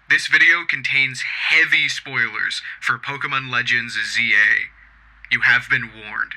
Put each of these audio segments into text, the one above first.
This video contains heavy spoilers for Pokemon Legends ZA. You have been warned.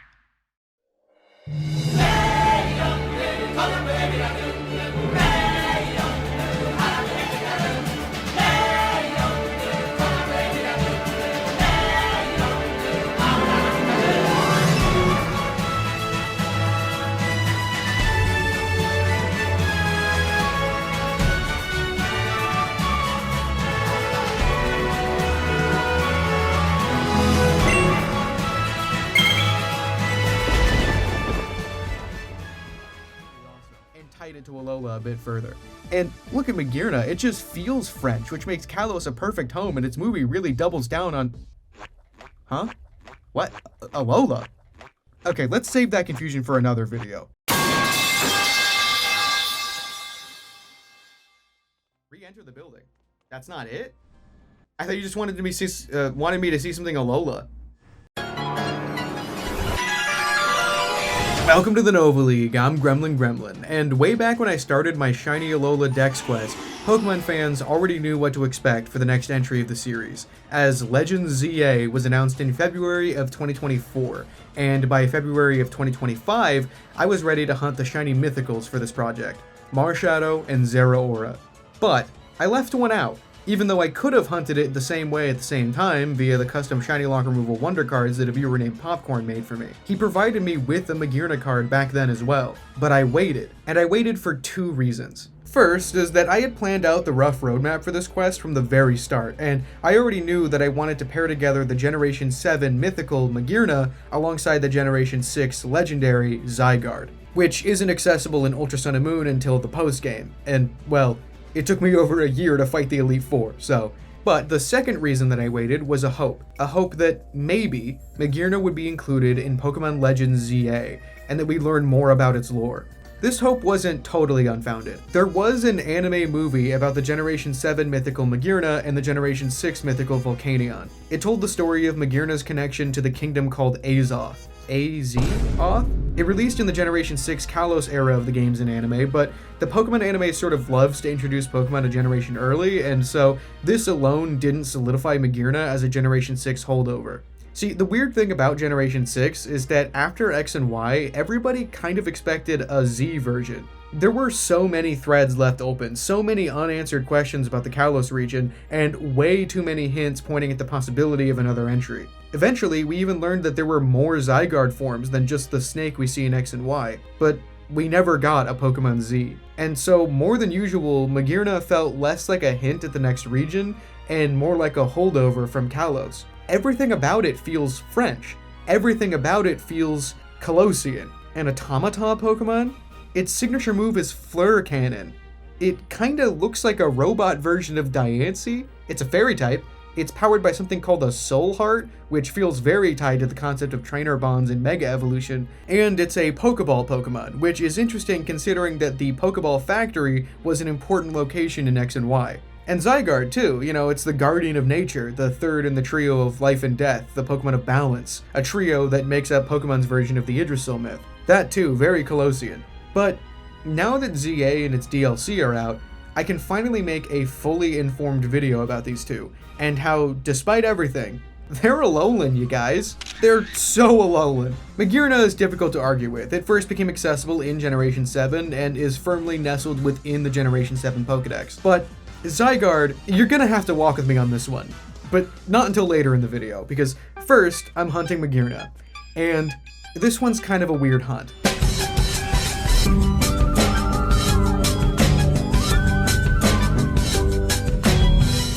Tied it to Alola a bit further. And look at Magearna, it just feels French, which makes Kalos a perfect home, and its movie really doubles down on... Huh? What? Alola? Okay, let's save that confusion for another video. Re-enter the building. That's not it? I thought you just wanted me to see something Alola. Welcome to the NovaLeague, I'm Gremlin, and way back when I started my Shiny Alola Dex quest, Pokemon fans already knew what to expect for the next entry of the series, as Legends ZA was announced in February of 2024, and by February of 2025, I was ready to hunt the Shiny Mythicals for this project, Marshadow and Zeraora. But I left one out, even though I could have hunted it the same way at the same time via the custom Shiny Lock Removal Wonder cards that a viewer named Popcorn made for me. He provided me with a Magearna card back then as well, but I waited, and I waited for two reasons. First is that I had planned out the rough roadmap for this quest from the very start, and I already knew that I wanted to pair together the Generation 7 mythical Magearna alongside the Generation 6 legendary Zygarde, which isn't accessible in Ultra Sun and Moon until the post-game, and, well, it took me over a year to fight the Elite Four, so. But the second reason that I waited was a hope that maybe Magearna would be included in Pokemon Legends ZA, and that we'd learn more about its lore. This hope wasn't totally unfounded. There was an anime movie about the Generation 7 mythical Magearna and the Generation 6 mythical Volcanion. It told the story of Magearna's connection to the kingdom called Azoth. Azoth? It released in the Generation 6 Kalos era of the games in anime, but the Pokemon anime sort of loves to introduce Pokemon a generation early, and so this alone didn't solidify Magearna as a Generation 6 holdover. See, the weird thing about Generation 6 is that after X and Y, everybody kind of expected a Z version. There were so many threads left open, so many unanswered questions about the Kalos region, and way too many hints pointing at the possibility of another entry. Eventually, we even learned that there were more Zygarde forms than just the snake we see in X and Y, but we never got a Pokemon Z. And so, more than usual, Magearna felt less like a hint at the next region, and more like a holdover from Kalos. Everything about it feels French. Everything about it feels Kalosian. An Automata Pokemon? Its signature move is Fleur Cannon. It kinda looks like a robot version of Diancie. It's a fairy type. It's powered by something called a Soul Heart, which feels very tied to the concept of trainer bonds in Mega Evolution, and it's a Pokeball Pokemon, which is interesting considering that the Pokeball Factory was an important location in X and Y. And Zygarde too, it's the guardian of nature, the third in the trio of life and death, the Pokemon of balance, a trio that makes up Pokemon's version of the Yggdrasil myth. That too, very Kalosian. But now that ZA and its DLC are out, I can finally make a fully informed video about these two, and how, despite everything, they're Alolan, you guys. They're so Alolan. Magearna is difficult to argue with. It first became accessible in Generation 7, and is firmly nestled within the Generation 7 Pokedex. But Zygarde, you're gonna have to walk with me on this one. But not until later in the video, because first, I'm hunting Magearna. And this one's kind of a weird hunt.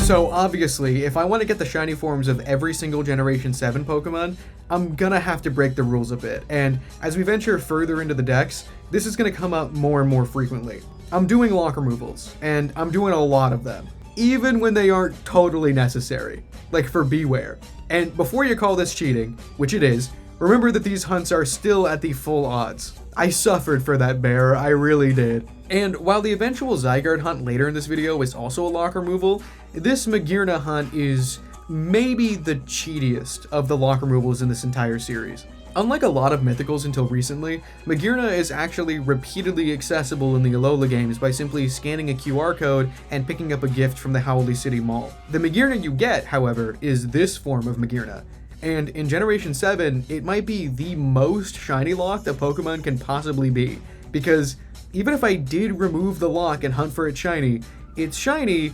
So obviously, if I want to get the shiny forms of every single Generation 7 Pokemon, I'm gonna have to break the rules a bit, and as we venture further into the decks, this is gonna come up more and more frequently. I'm doing lock removals, and I'm doing a lot of them, even when they aren't totally necessary, like for Beware. And before you call this cheating, which it is, remember that these hunts are still at the full odds. I suffered for that bear, I really did. And while the eventual Zygarde hunt later in this video is also a lock removal, this Magearna hunt is maybe the cheatiest of the lock removals in this entire series. Unlike a lot of mythicals until recently, Magearna is actually repeatedly accessible in the Alola games by simply scanning a QR code and picking up a gift from the Howley City Mall. The Magearna you get, however, is this form of Magearna. And in Generation 7, it might be the most shiny locked a Pokemon can possibly be, because even if I did remove the lock and hunt for its shiny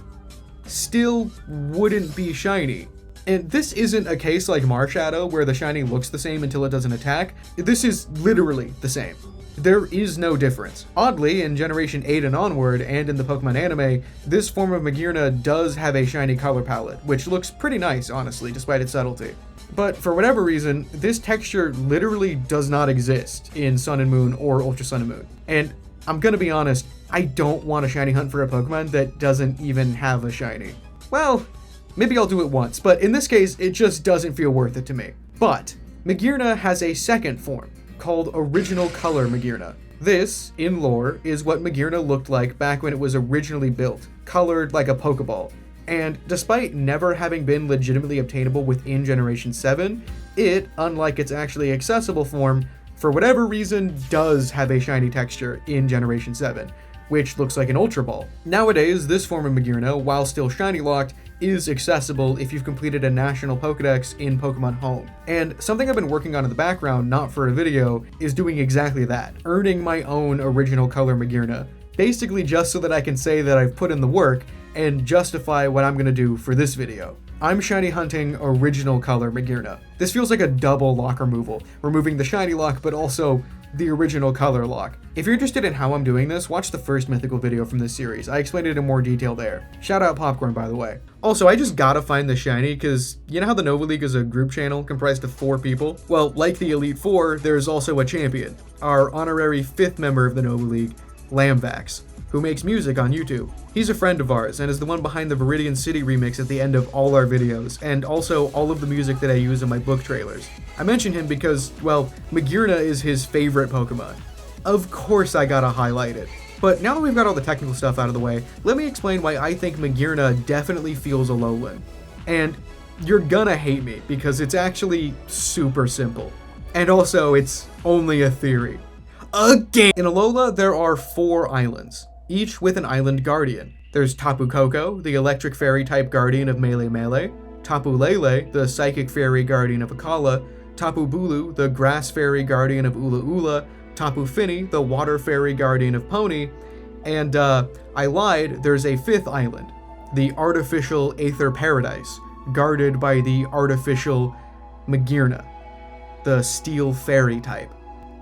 still wouldn't be shiny. And this isn't a case like Marshadow where the shiny looks the same until it doesn't attack. This is literally the same. There is no difference. Oddly, in Generation 8 and onward, and in the Pokemon anime, this form of Magearna does have a shiny color palette, which looks pretty nice, honestly, despite its subtlety. But for whatever reason, this texture literally does not exist in Sun and Moon or Ultra Sun and Moon. And I'm gonna be honest, I don't want a shiny hunt for a Pokemon that doesn't even have a shiny. Well, maybe I'll do it once, but in this case, it just doesn't feel worth it to me. But Magearna has a second form, called Original Color Magearna. This, in lore, is what Magearna looked like back when it was originally built, colored like a Pokeball. And despite never having been legitimately obtainable within Generation 7, it, unlike its actually accessible form, for whatever reason does have a shiny texture in Generation 7, which looks like an Ultra Ball. Nowadays, this form of Magearna, while still shiny locked, is accessible if you've completed a national Pokedex in Pokemon Home. And something I've been working on in the background, not for a video, is doing exactly that, earning my own Original Color Magearna, basically just so that I can say that I've put in the work and justify what I'm gonna do for this video. I'm shiny hunting Original Color Magearna. This feels like a double lock removal, removing the shiny lock but also the original color lock. If you're interested in how I'm doing this, watch the first mythical video from this series. I explained it in more detail there. Shout out Popcorn, by the way. Also, I just gotta find the shiny, because you know how the NovaLeague is a group channel comprised of 4 people? Well, like the Elite Four, there's also a champion, our honorary 5th member of the NovaLeague, Lamvax, who makes music on YouTube. He's a friend of ours and is the one behind the Viridian City remix at the end of all our videos, and also all of the music that I use in my book trailers. I mention him because, well, Magearna is his favorite Pokemon. Of course I gotta highlight it. But now that we've got all the technical stuff out of the way, let me explain why I think Magearna definitely feels Alolan. And you're gonna hate me, because it's actually super simple. And also, it's only a theory. Again! In Alola, there are 4 islands, each with an island guardian. There's Tapu Koko, the electric fairy type guardian of Melee Melee, Tapu Lele, the psychic fairy guardian of Akala, Tapu Bulu, the grass fairy guardian of Ula Ula, Tapu Fini, the water fairy guardian of Pony, and I lied, there's a 5th island, the artificial Aether Paradise, guarded by the artificial Magearna, the steel fairy type.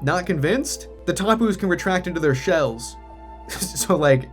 Not convinced? The Tapus can retract into their shells. So like,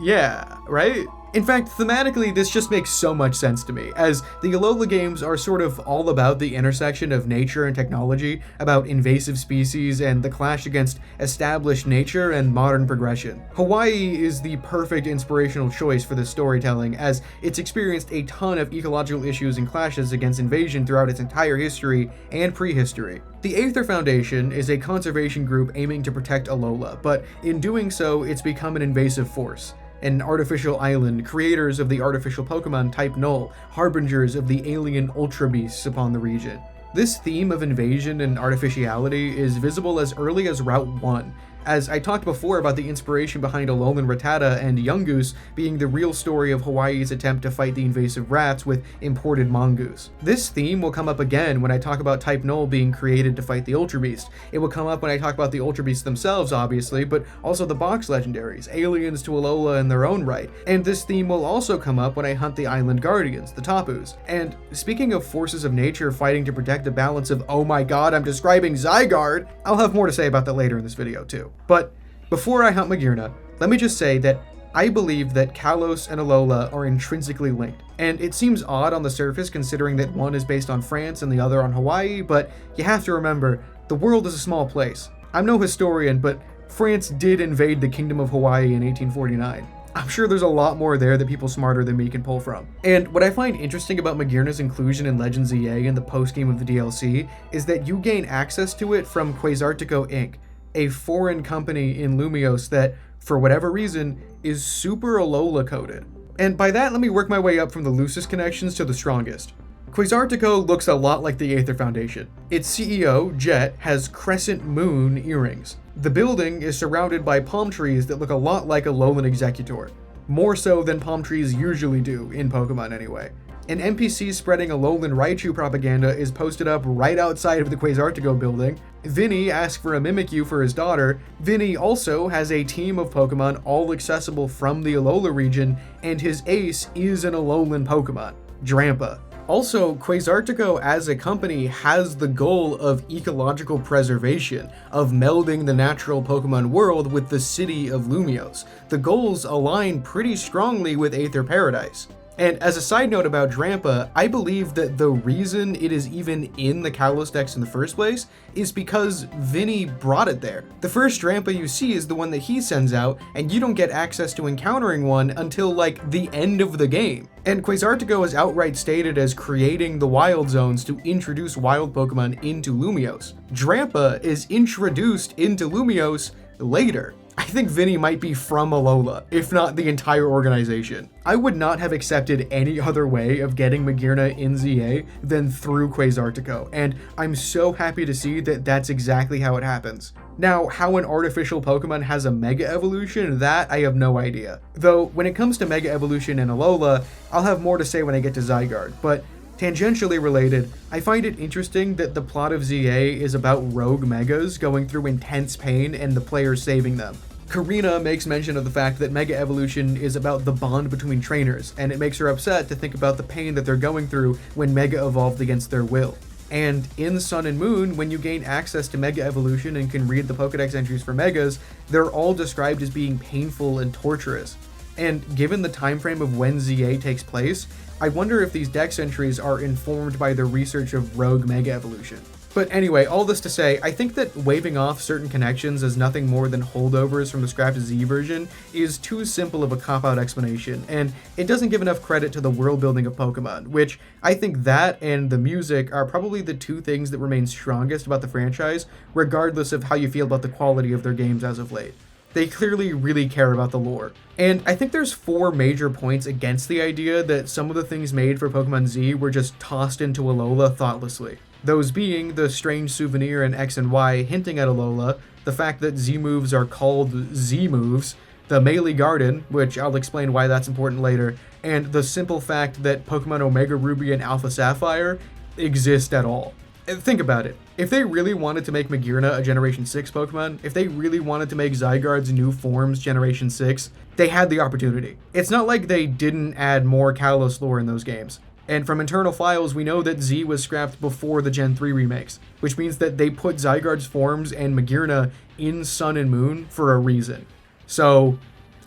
yeah, right? In fact, thematically, this just makes so much sense to me, as the Alola games are sort of all about the intersection of nature and technology, about invasive species, and the clash against established nature and modern progression. Hawaii is the perfect inspirational choice for this storytelling, as it's experienced a ton of ecological issues and clashes against invasion throughout its entire history and prehistory. The Aether Foundation is a conservation group aiming to protect Alola, but in doing so, it's become an invasive force. An artificial island, creators of the artificial Pokemon type Null, harbingers of the alien Ultra Beasts upon the region. This theme of invasion and artificiality is visible as early as Route 1, as I talked before about the inspiration behind Alolan Rattata and Yungoos being the real story of Hawaii's attempt to fight the invasive rats with imported mongoose. This theme will come up again when I talk about Type Null being created to fight the Ultra Beast. It will come up when I talk about the Ultra Beasts themselves, obviously, but also the box legendaries, aliens to Alola in their own right. And this theme will also come up when I hunt the Island Guardians, the Tapus. And speaking of forces of nature fighting to protect the balance of, oh my god, I'm describing Zygarde, I'll have more to say about that later in this video too. But before I hunt Magearna, let me just say that I believe that Kalos and Alola are intrinsically linked. And it seems odd on the surface considering that one is based on France and the other on Hawaii, but you have to remember, the world is a small place. I'm no historian, but France did invade the Kingdom of Hawaii in 1849. I'm sure there's a lot more there that people smarter than me can pull from. And what I find interesting about Magearna's inclusion in Legends EA in the post-game of the DLC is that you gain access to it from Quasartico Inc., a foreign company in Lumios that, for whatever reason, is super Alola coded. And by that, let me work my way up from the loosest connections to the strongest. Quasartico looks a lot like the Aether Foundation. Its CEO, Jet, has crescent moon earrings. The building is surrounded by palm trees that look a lot like Alolan Exeggutor. More so than palm trees usually do, in Pokemon anyway. An NPC spreading Alolan Raichu propaganda is posted up right outside of the Quasartico building. Vinny asks for a Mimikyu for his daughter. Vinny also has a team of Pokemon all accessible from the Alola region, and his ace is an Alolan Pokemon, Drampa. Also, Quasartico as a company has the goal of ecological preservation, of melding the natural Pokemon world with the city of Lumiose. The goals align pretty strongly with Aether Paradise. And as a side note about Drampa, I believe that the reason it is even in the Kalos Dex in the first place is because Vinny brought it there. The first Drampa you see is the one that he sends out, and you don't get access to encountering one until like the end of the game. And Quasartico is outright stated as creating the wild zones to introduce wild Pokemon into Lumiose. Drampa is introduced into Lumiose later. I think Vinny might be from Alola, if not the entire organization. I would not have accepted any other way of getting Magearna in ZA than through Quasartico, and I'm so happy to see that that's exactly how it happens. Now, how an artificial Pokemon has a Mega Evolution, that I have no idea. Though, when it comes to Mega Evolution in Alola, I'll have more to say when I get to Zygarde, but tangentially related, I find it interesting that the plot of ZA is about rogue Megas going through intense pain and the players saving them. Karina makes mention of the fact that Mega Evolution is about the bond between trainers, and it makes her upset to think about the pain that they're going through when Mega evolved against their will. And in Sun and Moon, when you gain access to Mega Evolution and can read the Pokedex entries for Megas, they're all described as being painful and torturous. And given the time frame of when ZA takes place, I wonder if these Dex entries are informed by the research of Rogue Mega Evolution. But anyway, all this to say, I think that waving off certain connections as nothing more than holdovers from the Scrap to Z version is too simple of a cop-out explanation, and it doesn't give enough credit to the world building of Pokemon, which I think that and the music are probably the two things that remain strongest about the franchise, regardless of how you feel about the quality of their games as of late. They clearly really care about the lore. And I think there's 4 major points against the idea that some of the things made for Pokemon Z were just tossed into Alola thoughtlessly. Those being the strange souvenir in X and Y hinting at Alola, the fact that Z moves are called Z moves, the Melee Garden, which I'll explain why that's important later, and the simple fact that Pokemon Omega Ruby and Alpha Sapphire exist at all. Think about it. If they really wanted to make Magearna a Generation 6 Pokemon, if they really wanted to make Zygarde's new forms Generation 6, they had the opportunity. It's not like they didn't add more Kalos lore in those games. And from internal files, we know that Z was scrapped before the Gen 3 remakes, which means that they put Zygarde's forms and Magearna in Sun and Moon for a reason. So,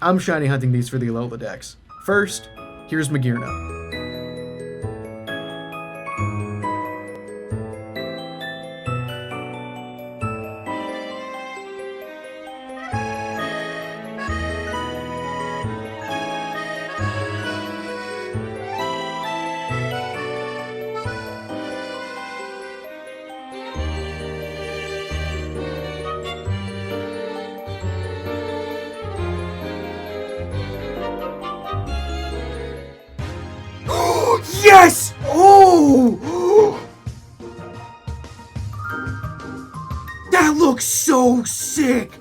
I'm shiny hunting these for the Alola Dex. First, here's Magearna. Yes! Oh! That looks so sick!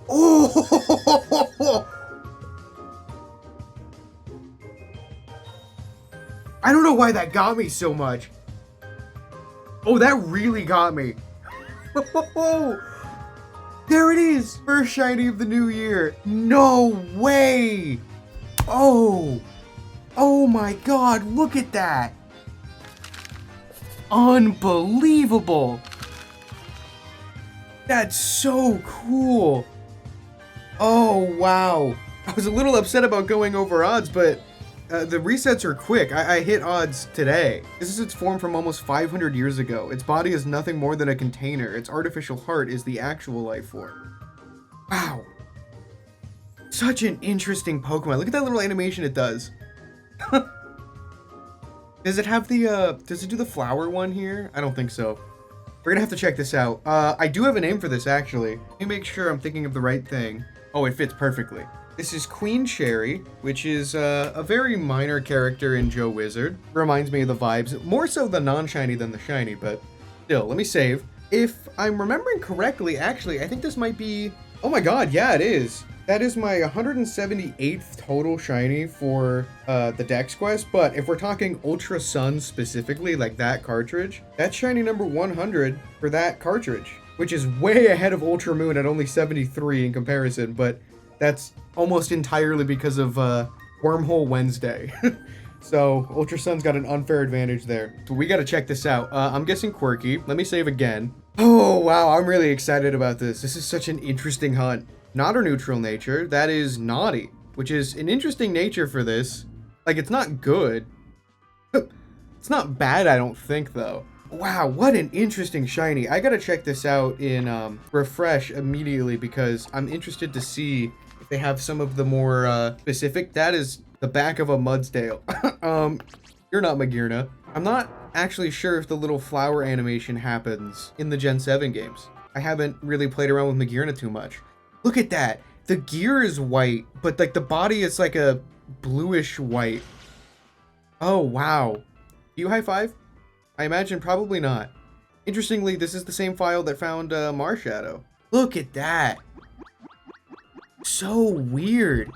Oh! I don't know why that got me so much. Oh, that really got me. There it is! First shiny of the new year. No way! Oh! Oh my god, look at that! Unbelievable! That's so cool! Oh, wow. I was a little upset about going over odds, but the resets are quick. I hit odds today. This is its form from almost 500 years ago. Its body is nothing more than a container. Its artificial heart is the actual life form. Wow. Such an interesting Pokemon. Look at that little animation it does. Does it have the, does it do the flower one here? I don't think so. We're gonna have to check this out. I do have a name for this, actually. Let me make sure I'm thinking of the right thing. Oh, it fits perfectly. This is Queen Cherry, which is a very minor character in Joe Wizard. Reminds me of the vibes, more so the non-shiny than the shiny, but still, let me save. If I'm remembering correctly, actually, I think this might be... Oh my god, yeah, it is. That is my 178th total shiny for the Dex Quest, but if we're talking Ultra Sun specifically, like that cartridge, that's shiny number 100 for that cartridge, which is way ahead of Ultra Moon at only 73 in comparison, but that's almost entirely because of Wormhole Wednesday. So Ultra Sun's got an unfair advantage there. So we gotta check this out. I'm guessing quirky. Let me save again. Oh, wow, I'm really excited about this. This is such an interesting hunt. Not or neutral nature, that is naughty, which is an interesting nature for this. Like, it's not good. It's not bad, I don't think, though. Wow, what an interesting shiny. I gotta check this out in Refresh immediately because I'm interested to see if they have some of the more specific. That is the back of a Mudsdale. You're not Magearna. I'm not actually sure if the little flower animation happens in the Gen 7 games. I haven't really played around with Magearna too much. Look at that. The gear is white, but like the body is like a bluish white. Oh, wow. You high five? I imagine probably not. Interestingly, this is the same file that found Marshadow. Look at that. So weird.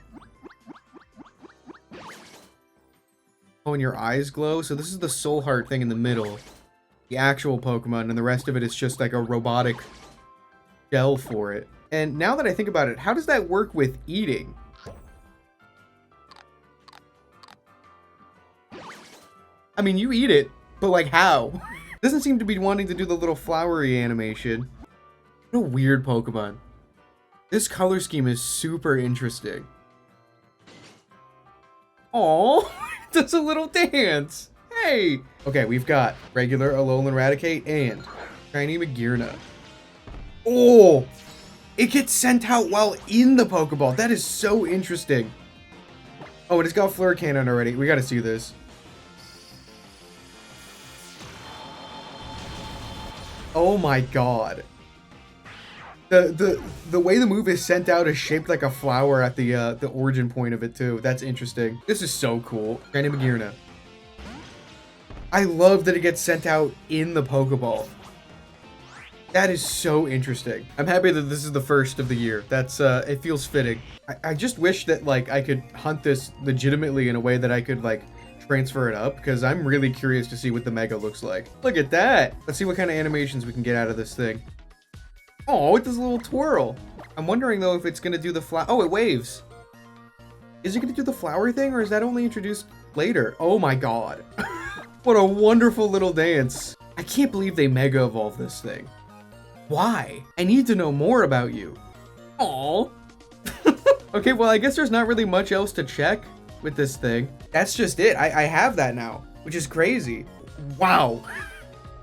Oh, and your eyes glow? So this is the soul heart thing in the middle. The actual Pokemon, and the rest of it is just like a robotic shell for it. And now that I think about it, how does that work with eating? I mean, you eat it, but like how? Doesn't seem to be wanting to do the little flowery animation. What a weird Pokemon. This color scheme is super interesting. Aww, does a little dance. Hey. Okay, we've got regular Alolan Raticate and shiny Magearna. Oh, it gets sent out while in the Pokeball. That is so interesting. Oh, and it's got Fleur Cannon already. We gotta see this. Oh my god. The way the move is sent out is shaped like a flower at the origin point of it too. That's interesting. This is so cool. Shiny Magearna. I love that it gets sent out in the Pokeball. That is so interesting. I'm happy that this is the first of the year. That's it feels fitting. I just wish that like I could hunt this legitimately in a way that I could like transfer it up, because I'm really curious to see what the Mega looks like. Look at that. Let's see what kind of animations we can get out of this thing. Oh, it does a little twirl. I'm wondering though if it's gonna do the flower. Oh, it waves. Is it gonna do the flower thing, or is that only introduced later? Oh my god. What a wonderful little dance. I can't believe they Mega Evolved this thing. Why? I need to know more about you. Aww. Okay, well, I guess there's not really much else to check with this thing. That's just it. I have that now, which is crazy. Wow.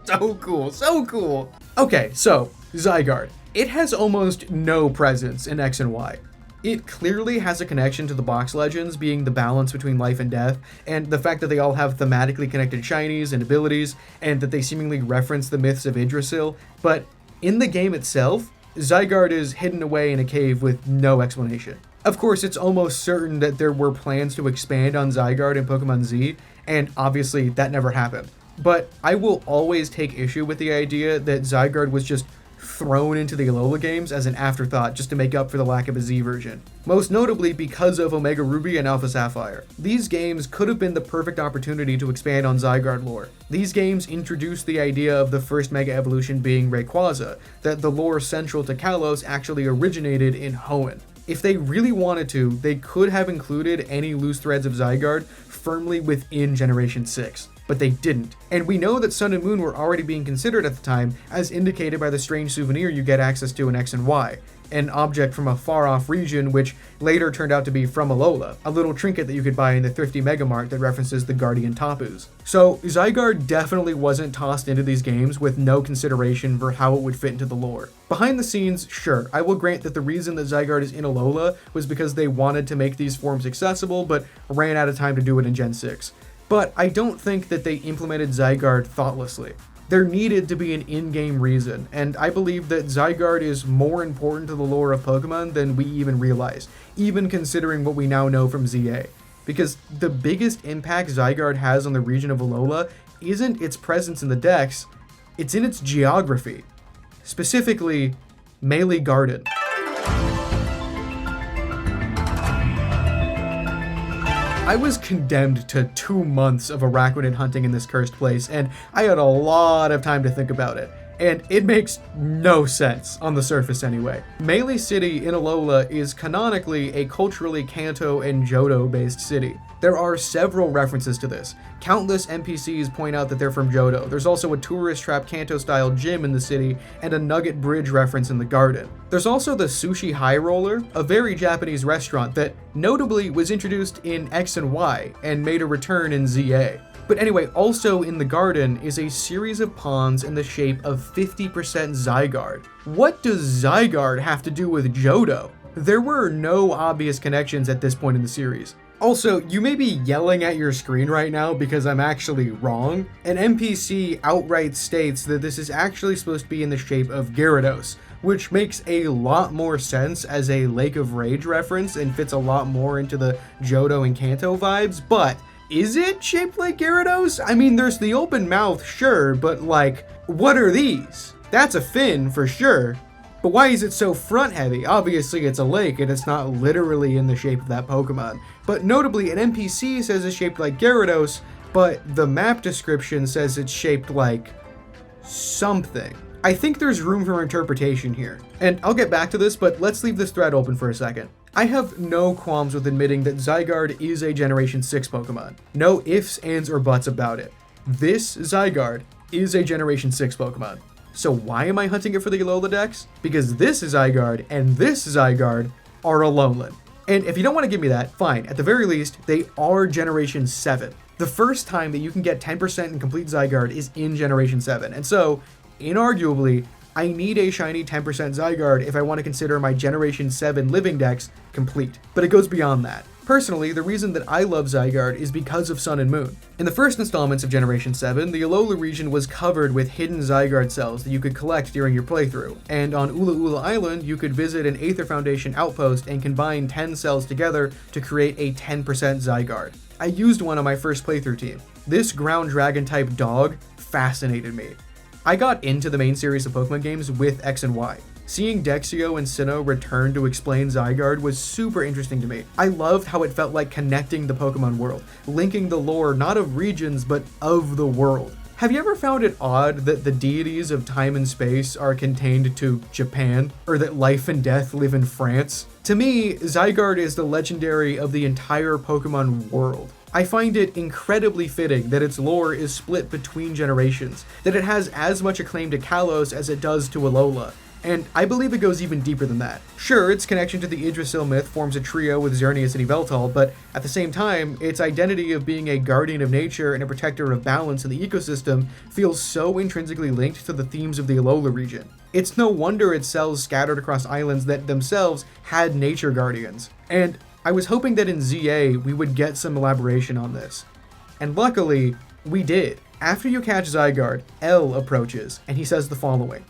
So cool. So cool. Okay, so Zygarde. It has almost no presence in X and Y. It clearly has a connection to the box legends, being the balance between life and death, and the fact that they all have thematically connected shinies and abilities, and that they seemingly reference the myths of Yggdrasil, but in the game itself, Zygarde is hidden away in a cave with no explanation. Of course, it's almost certain that there were plans to expand on Zygarde in Pokemon Z, and obviously that never happened. But I will always take issue with the idea that Zygarde was just thrown into the Alola games as an afterthought just to make up for the lack of a Z version. Most notably because of Omega Ruby and Alpha Sapphire. These games could have been the perfect opportunity to expand on Zygarde lore. These games introduced the idea of the first Mega Evolution being Rayquaza, that the lore central to Kalos actually originated in Hoenn. If they really wanted to, they could have included any loose threads of Zygarde firmly within Generation 6. But they didn't. And we know that Sun and Moon were already being considered at the time, as indicated by the strange souvenir you get access to in X and Y, an object from a far-off region which later turned out to be from Alola, a little trinket that you could buy in the thrifty Megamart that references the Guardian Tapus. So Zygarde definitely wasn't tossed into these games with no consideration for how it would fit into the lore. Behind the scenes, sure, I will grant that the reason that Zygarde is in Alola was because they wanted to make these forms accessible, but ran out of time to do it in Gen 6. But I don't think that they implemented Zygarde thoughtlessly. There needed to be an in-game reason, and I believe that Zygarde is more important to the lore of Pokemon than we even realize, even considering what we now know from ZA. Because the biggest impact Zygarde has on the region of Alola isn't its presence in the Dex, it's in its geography. Specifically, Melee Garden. I was condemned to 2 months of Arachnid hunting in this cursed place, and I had a lot of time to think about it. And it makes no sense, on the surface anyway. Melee City in Alola is canonically a culturally Kanto and Johto-based city. There are several references to this. Countless NPCs point out that they're from Johto. There's also a tourist trap Kanto-style gym in the city, and a Nugget Bridge reference in the garden. There's also the Sushi High Roller, a very Japanese restaurant that notably was introduced in X and Y and made a return in ZA. But anyway, also in the garden is a series of ponds in the shape of 50% Zygarde. What does Zygarde have to do with Johto? There were no obvious connections at this point in the series. Also, you may be yelling at your screen right now because I'm actually wrong. An NPC outright states that this is actually supposed to be in the shape of Gyarados, which makes a lot more sense as a Lake of Rage reference and fits a lot more into the Johto and Kanto vibes, but is it shaped like Gyarados? I mean, there's the open mouth, sure, but like, what are these? That's a fin for sure. But why is it so front heavy? Obviously it's a lake and it's not literally in the shape of that Pokemon. But notably, an NPC says it's shaped like Gyarados, but the map description says it's shaped like something. I think there's room for interpretation here. And I'll get back to this, but let's leave this thread open for a second. I have no qualms with admitting that Zygarde is a Generation 6 Pokemon. No ifs, ands, or buts about it. This Zygarde is a Generation 6 Pokemon. So why am I hunting it for the Alola Dex? Because this Zygarde and this Zygarde are Alolan. And if you don't want to give me that, fine. At the very least, they are Generation 7. The first time that you can get 10% in complete Zygarde is in Generation 7. And so, inarguably, I need a shiny 10% Zygarde if I want to consider my Generation 7 living dex complete. But it goes beyond that. Personally, the reason that I love Zygarde is because of Sun and Moon. In the first installments of Generation 7, the Alola region was covered with hidden Zygarde cells that you could collect during your playthrough, and on Ula Ula Island, you could visit an Aether Foundation outpost and combine 10 cells together to create a 10% Zygarde. I used one on my first playthrough team. This ground dragon type dog fascinated me. I got into the main series of Pokemon games with X and Y. Seeing Dexio and Sinnoh return to explain Zygarde was super interesting to me. I loved how it felt like connecting the Pokemon world, linking the lore not of regions, but of the world. Have you ever found it odd that the deities of time and space are contained to Japan, or that life and death live in France? To me, Zygarde is the legendary of the entire Pokemon world. I find it incredibly fitting that its lore is split between generations, that it has as much acclaim to Kalos as it does to Alola. And I believe it goes even deeper than that. Sure, its connection to the Yggdrasil myth forms a trio with Xerneas and Yveltal, but at the same time, its identity of being a guardian of nature and a protector of balance in the ecosystem feels so intrinsically linked to the themes of the Alola region. It's no wonder its cells scattered across islands that themselves had nature guardians. And I was hoping that in ZA we would get some elaboration on this. And luckily, we did. After you catch Zygarde, L approaches, and he says the following.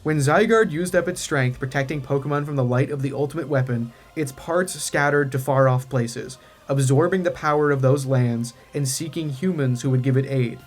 When Zygarde used up its strength protecting Pokemon from the light of the ultimate weapon, its parts scattered to far-off places, absorbing the power of those lands and seeking humans who would give it aid.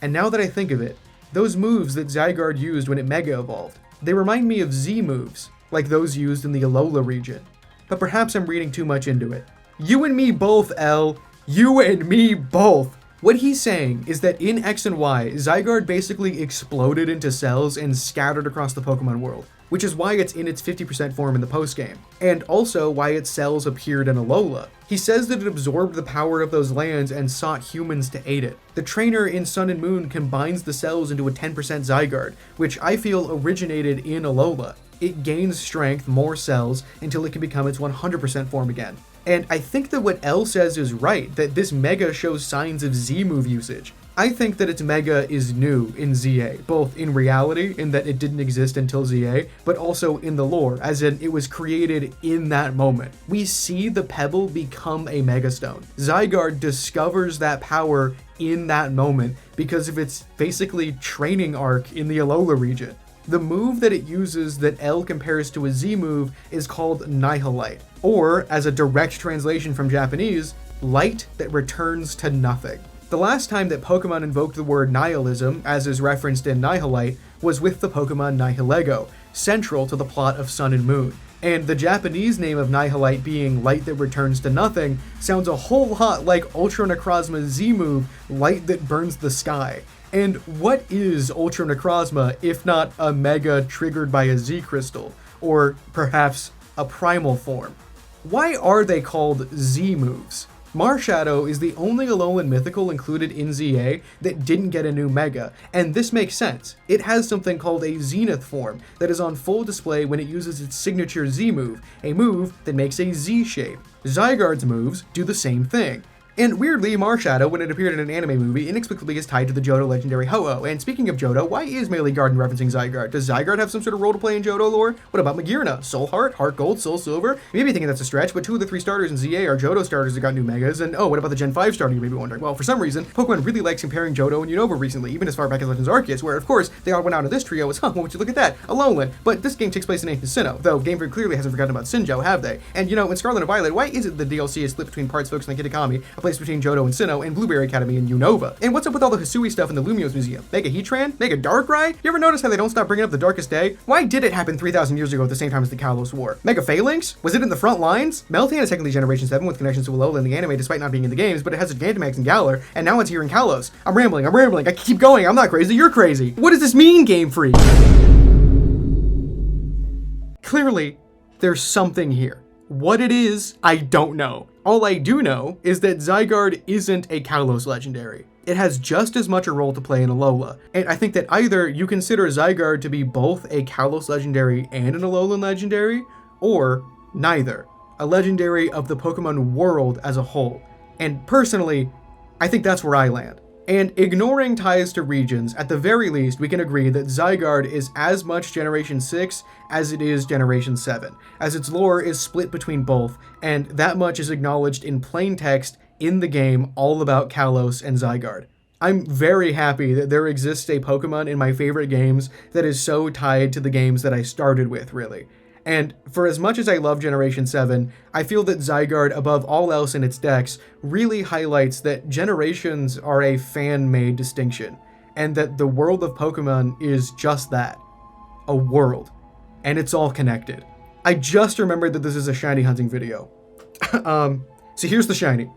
And now that I think of it, those moves that Zygarde used when it Mega Evolved, they remind me of Z moves, like those used in the Alola region. But perhaps I'm reading too much into it. You and me both, L. You and me both. What he's saying is that in X and Y, Zygarde basically exploded into cells and scattered across the Pokemon world, which is why it's in its 50% form in the postgame, and also why its cells appeared in Alola. He says that it absorbed the power of those lands and sought humans to aid it. The trainer in Sun and Moon combines the cells into a 10% Zygarde, which I feel originated in Alola. It gains strength, more cells, until it can become its 100% form again. And I think that what L says is right, that this Mega shows signs of Z-move usage. I think that its Mega is new in ZA, both in reality, in that it didn't exist until ZA, but also in the lore, as in it was created in that moment. We see the Pebble become a Mega Stone. Zygarde discovers that power in that moment because of its basically training arc in the Alola region. The move that it uses that L compares to a Z move is called Nihilite, or as a direct translation from Japanese, light that returns to nothing. The last time that Pokemon invoked the word nihilism, as is referenced in Nihilite, was with the Pokemon Nihilego, central to the plot of Sun and Moon. And the Japanese name of Nihilite being light that returns to nothing sounds a whole lot like Ultra Necrozma's Z move, light that burns the sky. And what is Ultra Necrozma if not a Mega triggered by a Z crystal, or perhaps a primal form? Why are they called Z moves? Marshadow is the only Alolan mythical included in ZA that didn't get a new Mega, and this makes sense. It has something called a Zenith form that is on full display when it uses its signature Z move, a move that makes a Z shape. Zygarde's moves do the same thing. And weirdly, Marshadow, when it appeared in an anime movie, inexplicably is tied to the Johto legendary Ho-Oh. And speaking of Johto, why is Melee Garden referencing Zygarde? Does Zygarde have some sort of role to play in Johto lore? What about Magearna? Soul Heart, Heart Gold, Soul Silver? You may be thinking that's a stretch, but 2 of the 3 starters in ZA are Johto starters that got new Megas. And oh, what about the Gen 5 starter, you may be wondering? Well, for some reason, Pokemon really likes comparing Johto and Unova recently, even as far back as Legends Arceus, where of course, they all went out of this trio as, well, would you look at that? Alolan. But this game takes place in Ancient Sinnoh, though Game Freak clearly hasn't forgotten about Sinjoh, have they? And you know, in Scarlet and Violet, why is it the DLC is split between parts focused on Kitakami, a place between Johto and Sinnoh, and Blueberry Academy and Unova? And what's up with all the Hisui stuff in the Lumiose Museum? Mega Heatran? Mega Darkrai? You ever notice how they don't stop bringing up the Darkest Day? Why did it happen 3,000 years ago at the same time as the Kalos War? Mega Phalanx? Was it in the front lines? Meltan is technically Generation 7 with connections to Alola in the anime despite not being in the games, but it has Gigantamax and Galar, and now it's here in Kalos. I'm rambling, I keep going, I'm not crazy, you're crazy. What does this mean, Game Freak? Clearly, there's something here. What it is, I don't know. All I do know is that Zygarde isn't a Kalos legendary. It has just as much a role to play in Alola, and I think that either you consider Zygarde to be both a Kalos legendary and an Alolan legendary, or neither. A legendary of the Pokemon world as a whole. And personally, I think that's where I land. And ignoring ties to regions, at the very least, we can agree that Zygarde is as much Generation 6 as it is Generation 7, as its lore is split between both, and that much is acknowledged in plain text in the game all about Kalos and Zygarde. I'm very happy that there exists a Pokemon in my favorite games that is so tied to the games that I started with, really. And for as much as I love Generation 7, I feel that Zygarde, above all else in its decks, really highlights that generations are a fan-made distinction, and that the world of Pokemon is just that, a world, and it's all connected. I just remembered that this is a shiny hunting video. So here's the shiny.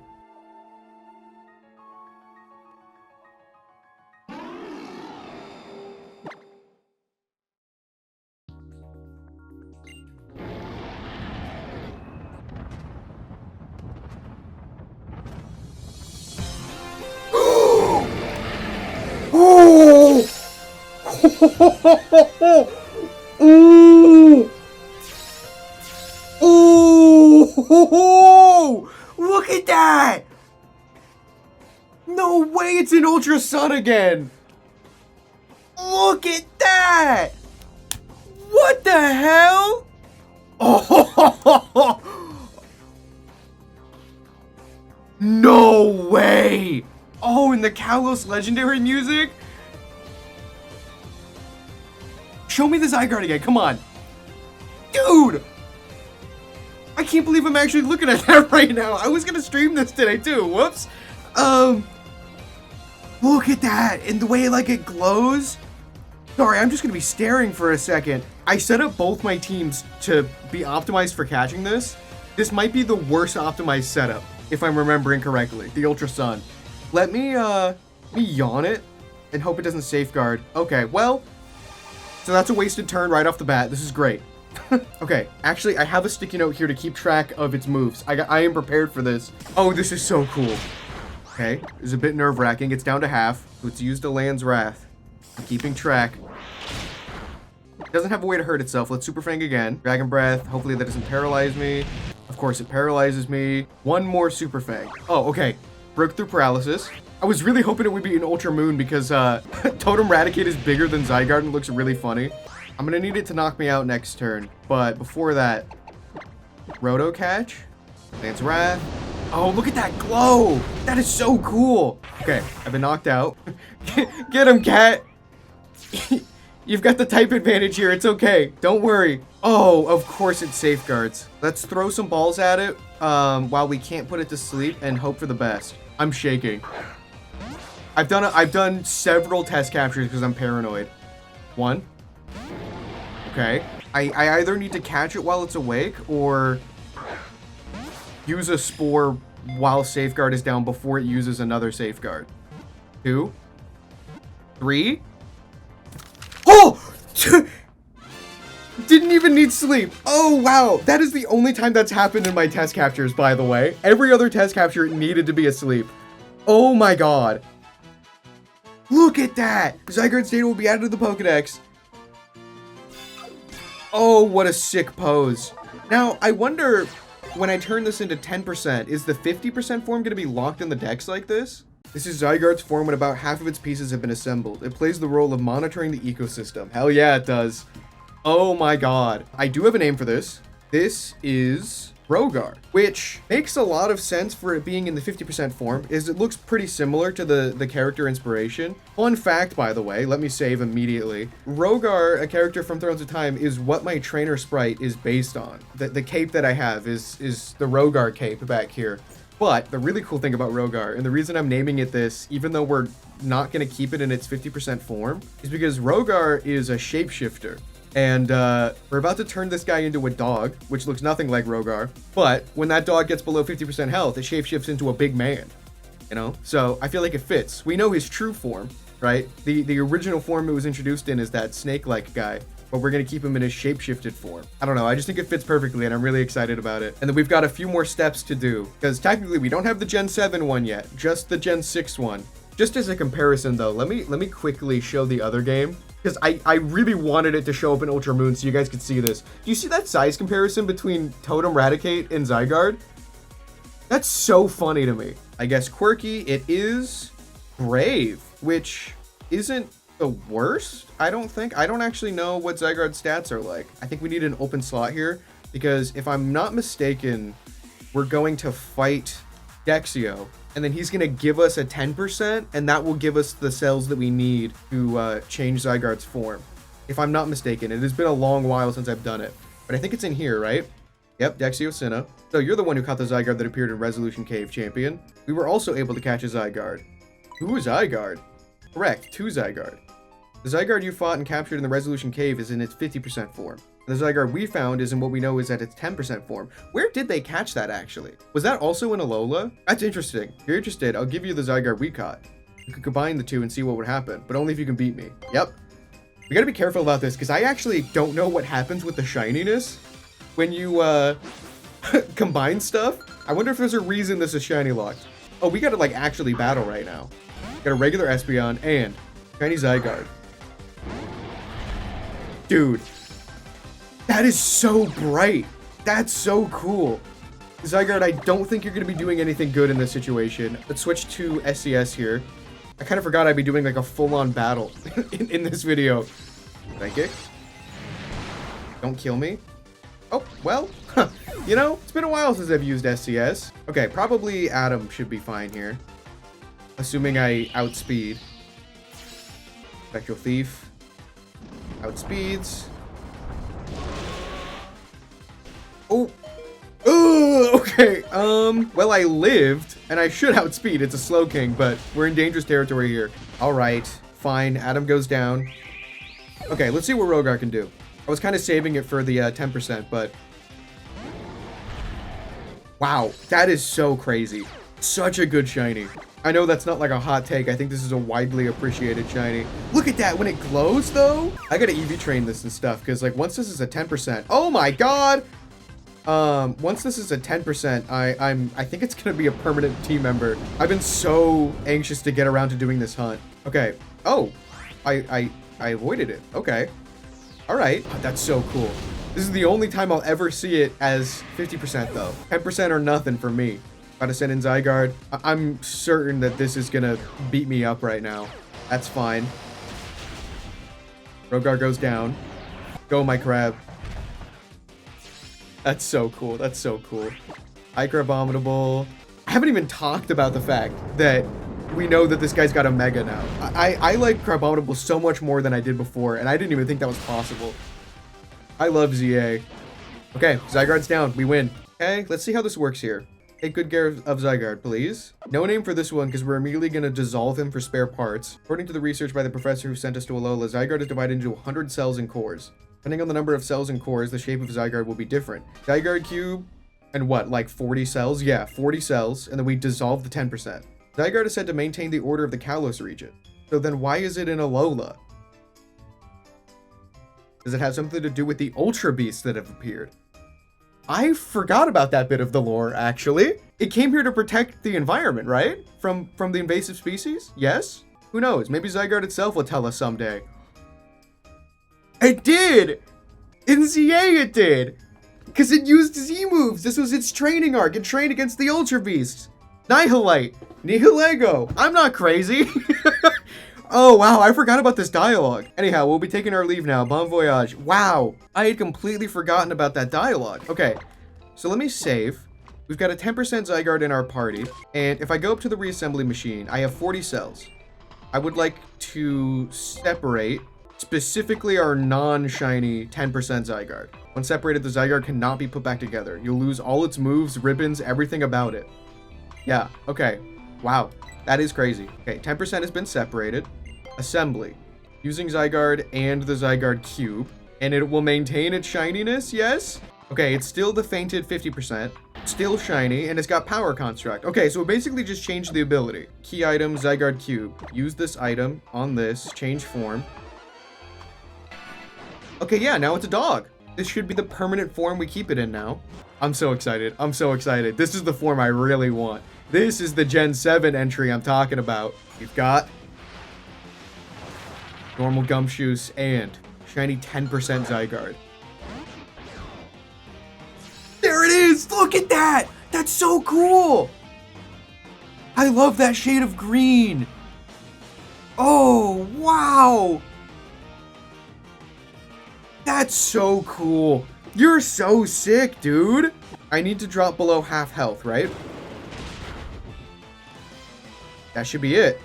Ooh! Ooh! Look at that! No way, it's an Ultra Sun again! Look at that! What the hell? Oh! No way! Oh, and the Kalos legendary music? Show me the Zygarde again, come on. Dude! I can't believe I'm actually looking at that right now. I was gonna stream this today too, whoops. Look at that, and the way like it glows. Sorry, I'm just gonna be staring for a second. I set up both my teams to be optimized for catching this. This might be the worst optimized setup, if I'm remembering correctly, the Ultra Sun. Let me yawn it and hope it doesn't safeguard. Okay, well, so that's a wasted turn right off the bat. This is great. Okay, actually, I have a sticky note here to keep track of its moves. I am prepared for this. Oh, this is so cool. Okay, this is a bit nerve-wracking. It's down to half, so it's used a Land's Wrath. I'm keeping track. It doesn't have a way to hurt itself. Let's Super Fang again. Dragon Breath. Hopefully that doesn't paralyze me. Of course, it paralyzes me. One more Super Fang. Oh, okay. Broke through paralysis. I was really hoping it would be an Ultra Moon because Totem Raticate is bigger than Zygarde and looks really funny. I'm gonna need it to knock me out next turn, but before that, Roto Catch, Lance Wrath, Oh, look at that glow. That is so cool. Okay, I've been knocked out. Get him, cat. You've got the type advantage here. It's okay. Don't worry. Oh, of course it safeguards. Let's throw some balls at it while we can't put it to sleep and hope for the best. I'm shaking. I've done several test captures because I'm paranoid. One. Okay. I either need to catch it while it's awake or use a spore while safeguard is down before it uses another safeguard. 2. 3. Oh! Didn't even need sleep. Oh, wow. That is the only time that's happened in my test captures, by the way. Every other test capture needed to be asleep. Oh my god. Look at that. Zygarde's data will be added to the Pokedex. Oh, what a sick pose. Now, I wonder, when I turn this into 10%, is the 50% form going to be locked in the dex like this? This is Zygarde's form when about half of its pieces have been assembled. It plays the role of monitoring the ecosystem. Hell yeah, it does. Oh my god. I do have a name for this. This is Rogar, which makes a lot of sense for it being in the 50% form, is it looks pretty similar to the character inspiration. Fun fact, by the way, let me save immediately. Rogar, a character from Thrones of Time, is what my trainer sprite is based on. The cape that I have is the Rogar cape back here. But the really cool thing about Rogar, and the reason I'm naming it this, even though we're not going to keep it in its 50% form, is because Rogar is a shapeshifter. And we're about to turn this guy into a dog, which looks nothing like Rogar. But when that dog gets below 50% health, it shapeshifts into a big man. You know? So I feel like it fits. We know his true form, right? The original form it was introduced in is that snake-like guy. But we're going to keep him in his shapeshifted form. I don't know. I just think it fits perfectly, and I'm really excited about it. And then we've got a few more steps to do. Because technically, we don't have the Gen 7 one yet. Just the Gen 6 one. Just as a comparison, though, let me quickly show the other game. Because I really wanted it to show up in Ultra Moon so you guys could see this. Do you see that size comparison between Totem Raticate and Zygarde? That's so funny to me. I guess quirky, it is Brave, which isn't the worst, I don't think. I don't actually know what Zygarde's stats are like. I think we need an open slot here, because if I'm not mistaken, we're going to fight Dexio, and then he's going to give us a 10%, and that will give us the cells that we need to change Zygarde's form. If I'm not mistaken, it has been a long while since I've done it, but I think it's in here, right? Yep, Dexio Sinnoh. So you're the one who caught the Zygarde that appeared in Resolution Cave, champion. We were also able to catch a Zygarde. Who is Zygarde? Correct, 2 Zygarde. The Zygarde you fought and captured in the Resolution Cave is in its 50% form. The Zygarde we found is in what we know is at its 10% form. Where did they catch that, actually? Was that also in Alola? That's interesting. If you're interested, I'll give you the Zygarde we caught. You could combine the two and see what would happen, but only if you can beat me. Yep. We gotta be careful about this, because I actually don't know what happens with the shininess when you, combine stuff. I wonder if there's a reason this is shiny locked. Oh, we gotta, like, actually battle right now. Got a regular Espeon and shiny Zygarde. Dude, that is so bright. That's so cool. Zygarde, I don't think you're going to be doing anything good in this situation. Let's switch to SCS here. I kind of forgot I'd be doing like a full-on battle in this video. Psychic. Don't kill me. Oh, well, you know, it's been a while since I've used SCS. Okay, probably Adam should be fine here. Assuming I outspeed. Spectral Thief. Outspeeds. Oh. Okay. Well, I lived, and I should outspeed. It's a slow king, but we're in dangerous territory here. All right. Fine. Adam goes down. Okay, let's see what Rogar can do. I was kind of saving it for the 10%, but... Wow. That is so crazy. Such a good shiny. I know that's not like a hot take. I think this is a widely appreciated shiny. Look at that when it glows, though. I gotta EV train this and stuff, because like once this is a 10%. Oh my god. Once this is a 10%, I think it's gonna be a permanent team member. I've been so anxious to get around to doing this hunt. Okay. Oh, I avoided it. Okay. All right. Oh, that's so cool. This is the only time I'll ever see it as 50% though. 10% or nothing for me. Gotta send in Zygarde. I'm certain that this is gonna beat me up right now. That's fine. Rogar goes down. Go, my crab. That's so cool. That's so cool. Icar Abominable. haven't even talked about the fact that we know that this guy's got a Mega now. I like Crabominable so much more than I did before, and I didn't even think that was possible. I love ZA. Okay, Zygarde's down. We win. Okay, let's see how this works here. Take good care of Zygarde, please. No name for this one, because we're immediately going to dissolve him for spare parts. According to the research by the professor who sent us to Alola, Zygarde is divided into 100 cells and cores. Depending on the number of cells and cores, the shape of Zygarde will be different. Zygarde cube, and what, like 40 cells? Yeah, 40 cells, and then we dissolve the 10%. Zygarde is said to maintain the order of the Kalos region. So then why is it in Alola? Does it have something to do with the Ultra Beasts that have appeared? I forgot about that bit of the lore, actually. It came here to protect the environment, right? From the invasive species? Yes? Who knows? Maybe Zygarde itself will tell us someday. It did! In ZA it did! Because it used Z moves! This was its training arc. It trained against the Ultra Beasts. Nihilite! Nihilego! I'm not crazy! Oh, wow, I forgot about this dialogue. Anyhow, we'll be taking our leave now. Bon voyage. Wow, I had completely forgotten about that dialogue. Okay, so let me save. We've got a 10% Zygarde in our party, and if I go up to the reassembly machine, I have 40 cells. I would like to separate specifically our non-shiny 10% Zygarde. When separated, the Zygarde cannot be put back together. You'll lose all its moves, ribbons, everything about it. Yeah, okay. Wow, that is crazy. Okay, 10% has been separated. Assembly. Using Zygarde and the Zygarde cube. And it will maintain its shininess, yes? Okay, it's still the fainted 50%. Still shiny, and it's got power construct. Okay, so it basically just changed the ability. Key item, Zygarde cube. Use this item on this, change form. Okay, yeah, now it's a dog. This should be the permanent form we keep it in now. I'm so excited. I'm so excited. This is the form I really want. This is the Gen 7 entry I'm talking about. We've got normal Gumshoos and shiny 10% Zygarde. There it is! Look at that! That's so cool! I love that shade of green. Oh, wow! That's so cool. You're so sick, dude. I need to drop below half health, right? That should be it.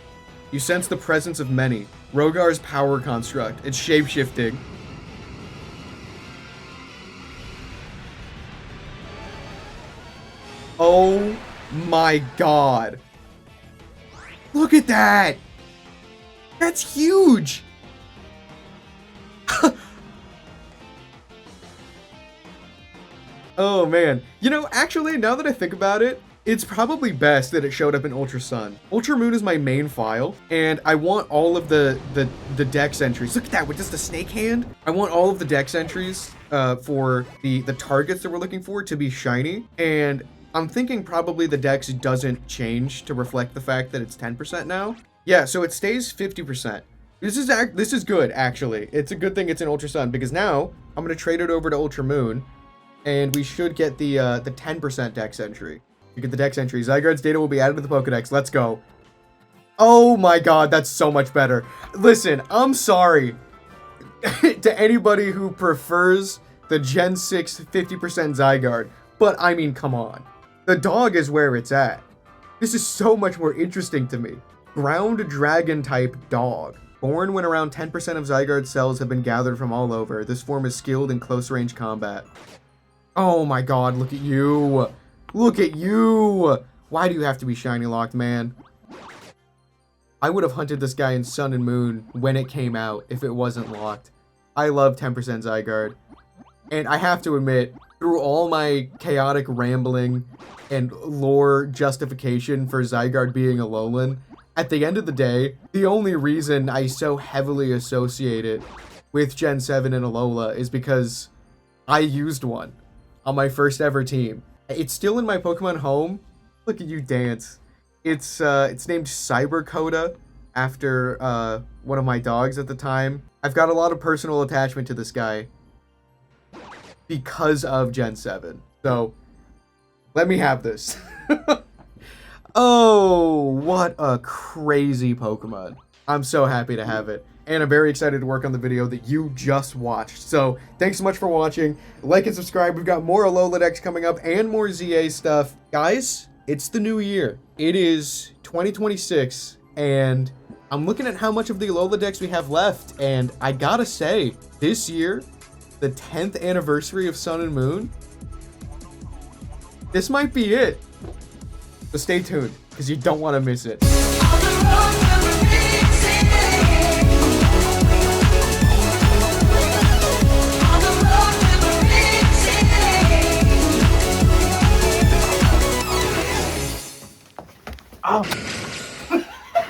You sense the presence of many. Rogar's power construct. It's shape-shifting. Oh my god. Look at that. That's huge. Oh man. You know, actually, now that I think about it, it's probably best that it showed up in Ultra Sun. Ultra Moon is my main file, and I want all of the dex entries. Look at that, with just the snake hand. I want all of the dex entries for the targets that we're looking for to be shiny, and I'm thinking probably the dex doesn't change to reflect the fact that it's 10% now. Yeah, so it stays 50%. This is good, actually. It's a good thing it's in Ultra Sun, because now I'm going to trade it over to Ultra Moon, and we should get the 10% dex entry. You get the dex entry. Zygarde's data will be added to the Pokedex. Let's go. Oh my god, that's so much better. Listen, I'm sorry to anybody who prefers the Gen 6 50% Zygarde, but I mean, come on. The dog is where it's at. This is so much more interesting to me. Ground Dragon type dog. Born when around 10% of Zygarde's cells have been gathered from all over. This form is skilled in close range combat. Oh my god, look at you. Look at you! Why do you have to be shiny locked, man? I would have hunted this guy in Sun and Moon when it came out if it wasn't locked. I love 10% Zygarde. And I have to admit, through all my chaotic rambling and lore justification for Zygarde being a Alolan, at the end of the day, the only reason I so heavily associate it with Gen 7 and Alola is because I used one on my first ever team. It's still in my Pokemon home. Look at you dance. It's named Cybercoda after one of my dogs at the time. I've got a lot of personal attachment to this guy because of Gen 7. So, let me have this. Oh, what a crazy Pokemon. I'm so happy to have it. And I'm very excited to work on the video that you just watched. So, thanks so much for watching. Like and subscribe. We've got more Alola decks coming up and more ZA stuff. Guys, It's the new year. It is 2026, and I'm looking at how much of the Alola decks we have left, and I gotta say, this year, the 10th anniversary of Sun and Moon, this might be it. But stay tuned, because you don't want to miss it. Oh.